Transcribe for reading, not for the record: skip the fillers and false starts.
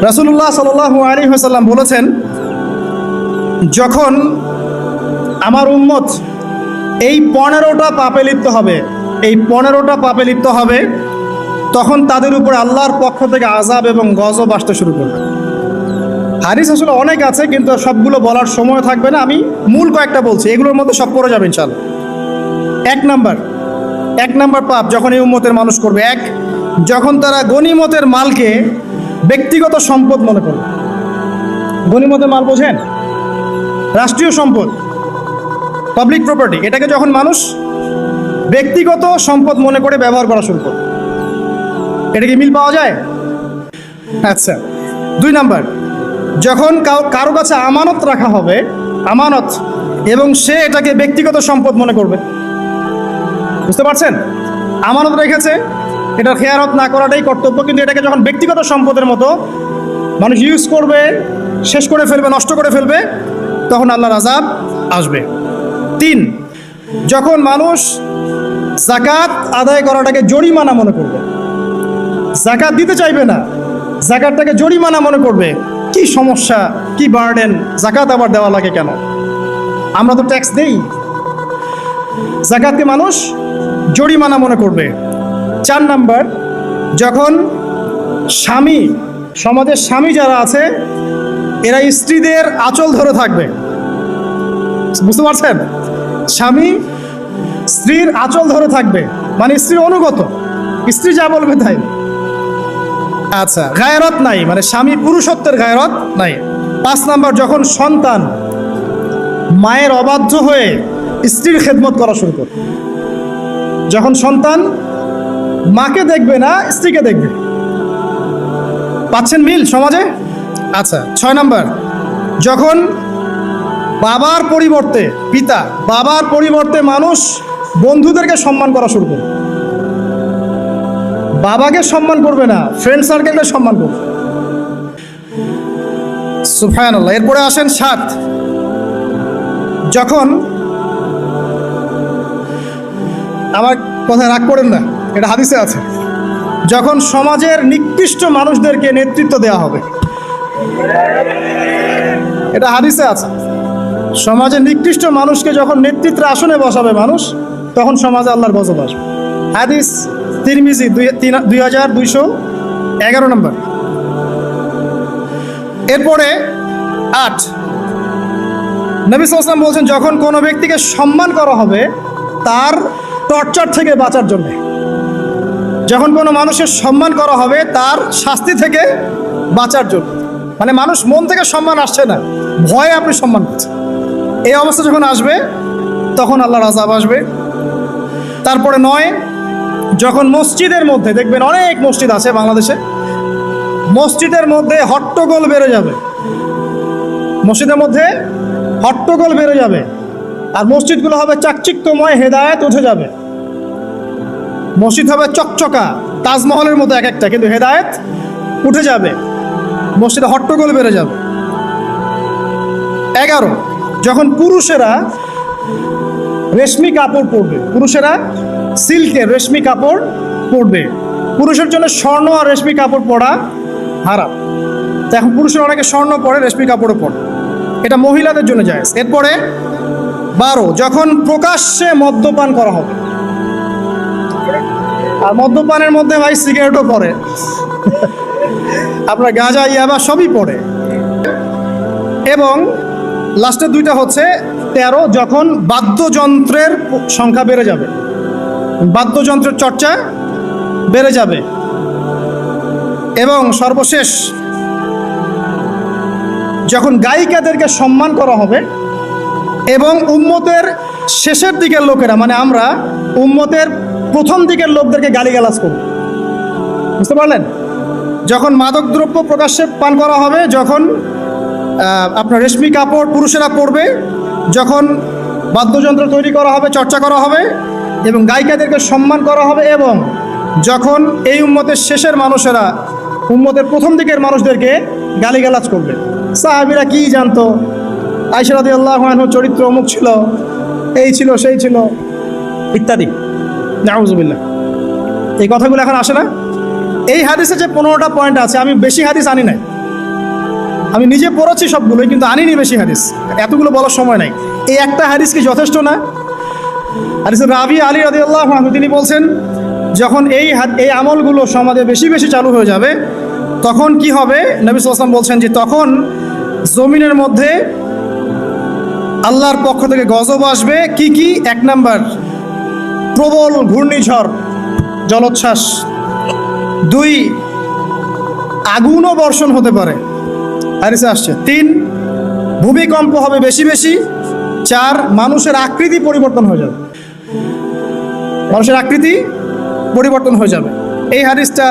রাসূলুল্লাহ সাল্লাল্লাহু আলাইহি ওয়াসাল্লাম বলেছেন, যখন আমার উম্মত এই 15টা পাপে লিপ্ত হবে, এই 15টা পাপে লিপ্ত হবে, তখন তাদের উপর আল্লাহর পক্ষ থেকে আযাব এবং গজব আসতে শুরু করবে। হাদিস আসলে অনেক আছে, কিন্তু সবগুলো বলার সময় থাকবে না, আমি মূল কয়েকটা বলছি, এগুলোর মধ্যে সব পড়ে যাবে ইনশাআল্লাহ। এক নাম্বার পাপ যখন এই উম্মতের মানুষ করবে, যখন তারা গনিমতের মালকে ব্যক্তিগত সম্পদ মনে করবে। গনিমতের মাল বোঝেন? রাষ্ট্রীয় সম্পদ, পাবলিক প্রপার্টি, এটাকে যখন মানুষ ব্যক্তিগত সম্পদ মনে করে ব্যবহার করা শুরু করে, এটা কি মিল পাওয়া যায়? আচ্ছা। 2 নাম্বার, যখন কারো কাছে আমানত রাখা হবে, আমানত, এবং সে এটাকে ব্যক্তিগত সম্পদ মনে করবে। বুঝতে পারছেন? আমানত রেখেছে, এটা খেয়ানত না করাটাই কর্তব্য, কিন্তু এটাকে যখন ব্যক্তিগত সম্পদের মতো মানুষ ইউজ করবে, শেষ করে ফেলবে, নষ্ট করে ফেলবে, তখন আল্লাহর আযাব আসবে। 3, যখন মানুষ যাকাত আদায় করাটাকে জরিমানা মনে করবে, যাকাত দিতে চাইবে না, যাকাতটাকে জরিমানা মনে করবে। কি সমস্যা, কি বার্ডেন, যাকাত আবার দেওয়া লাগে কেন? আমরা তো ট্যাক্স দেই। যাকাতকে মানুষ জরিমানা মনে করবে। 4 নাম্বার, যখন স্বামী, সমাজের স্বামী যারা আছে, এরা স্ত্রীদের আঁচল ধরে থাকবে। বুঝতে পারছেন? স্বামী স্ত্রীর আঁচল ধরে থাকবে, মানে স্ত্রীর অনুগত, স্ত্রী যা বলবে তাই। আচ্ছা, গায়রত নাই, মানে স্বামী পুরুষত্বের গায়রত নাই। 5 নাম্বার, যখন সন্তান মায়ের অবাধ্য হয়ে স্ত্রীর খেদমত করা শুরু করে, যখন সন্তান মাকে দেখবে না, স্ত্রীকে দেখবে। পাচ্ছেন মিল সমাজে? আচ্ছা। 6 নাম্বার, যখন বাবার পরিবর্তে, বাবার পরিবর্তে মানুষ বন্ধুদেরকে সম্মান করা শুরু করবে। বাবাকে সম্মান করবে না, ফ্রেন্ড সার্কেলকে সম্মান করবে। সুবহানাল্লাহ। এরপরে আসেন 7, যখন, আমার কথা রাগ করেন না, এটা হাদিসে আছে, যখন সমাজের নিকৃষ্ট মানুষদেরকে নেতৃত্ব দেওয়া হবে। এটা হাদিসে আছে। সমাজের নিকৃষ্ট মানুষকে যখন নেতৃত্বের আসনে বসাবে মানুষ, তখন সমাজে আল্লাহর গজব আসবে। হাদিস তিরমিজি 2211 নম্বর। এরপরে 8, নবী সাল্লাল্লাহু আলাইহি ওয়াসাল্লাম বলছেন, যখন কোনো ব্যক্তিকে সম্মান করা হবে তার টর্চার থেকে বাঁচার জন্য, যখন কোনো মানুষের সম্মান করা হবে তার শাস্তি থেকে বাঁচার জন্য, মানে মানুষ মন থেকে সম্মান আসছে না, ভয়ে আপনি সম্মান করছেন, এই অবস্থা যখন আসবে তখন আল্লাহর আযাব আসবে। তারপরে 9, যখন মসজিদের মধ্যে, দেখবেন অনেক মসজিদ আছে বাংলাদেশে, মসজিদের মধ্যে হট্টগোল বেড়ে যাবে, মসজিদের মধ্যে হট্টগোল বেড়ে যাবে, আর মসজিদগুলো হবে চাকচিক্যময়, হেদায়েত উঠে যাবে। মসজিদ হবে চকচকা, তাজমহলের মতো এক একটা, কিন্তু হেদায়েত উঠে যাবে, মসজিদে হট্টগোল বেড়ে যাবে। 11, যখন পুরুষেরা রেশমি কাপড় পরবে, পুরুষেরা সিল্কের রেশমি কাপড় পরবে। পুরুষের জন্য স্বর্ণ আর রেশমি কাপড় পরা হারাম। তো এখন পুরুষের অনেকে স্বর্ণ পরে, রেশমি কাপড়ও পরে, এটা মহিলাদের জন্য জায়েজ। এরপরে 12, যখন প্রকাশ্যে মদ্যপান করা হবে, আর মদ্যপানের মধ্যে ভাই সিগারেটও পড়ে, আপনার গাঁজা, ইয়াবা সবই পড়ে। এবং লাস্টের 2টা হচ্ছে 13, যখন বাদ্যযন্ত্রের সংখ্যা বেড়ে যাবে, বাদ্যযন্ত্রের চর্চা বেড়ে যাবে। এবং সর্বশেষ, যখন গায়িকাদেরকে সম্মান করা হবে এবং উম্মতের শেষের দিকের লোকেরা, মানে আমরা উম্মতের প্রথম দিকের লোকদেরকে গালিগালাজ করব। বুঝতে পারলেন? যখন মাদকদ্রব্য প্রকাশ্যে পান করা হবে, যখন আপনার রেশমি কাপড় পুরুষেরা পরবে, যখন বাদ্যযন্ত্র তৈরি করা হবে, চর্চা করা হবে, এবং গায়িকাদেরকে সম্মান করা হবে, এবং যখন এই উম্মতের শেষের মানুষেরা উম্মতের প্রথম দিকের মানুষদেরকে গালিগালাজ করবে। সাহাবীরা কি জানতো, আয়েশা রাদিয়াল্লাহু আনহা চরিত্র অমুক ছিল, এই ছিল, সেই ছিল, ইত্যাদি। নাউযুবিল্লাহ। এই কথাগুলো এখন আসে না? এই হাদিসে যে 15টা পয়েন্ট আছে, আমি বেশি হাদিস আনি নাই, আমি নিজে পড়েছি সবগুলোই, কিন্তু আনিনি বেশি হাদিস, এতগুলো বলার সময় নাই। এই একটা হাদিস কি যথেষ্ট না? হাদিসের রাবি আলী রাদিয়াল্লাহু আনহু তিনি বলছেন, যখন এই আমলগুলো সমাজে বেশি বেশি চালু হয়ে যাবে, তখন কি হবে? নবী সাল্লাল্লাহু আলাইহি ওয়াসাল্লাম বলছেন যে তখন জমিনের মধ্যে আল্লাহর পক্ষ থেকে গজব আসবে। কি কি? 1 নাম্বার, প্রবল ঘূর্ণিঝড়, জলোচ্ছ্বাস। 2, আগুনও বর্ষণ হতে পারে, হাদিসে আসছে। 3, ভূমিকম্প হবে বেশি বেশি। 4, মানুষের আকৃতি পরিবর্তন হয়ে যাবে, মানুষের আকৃতি পরিবর্তন হয়ে যাবে। এই হাদিসটা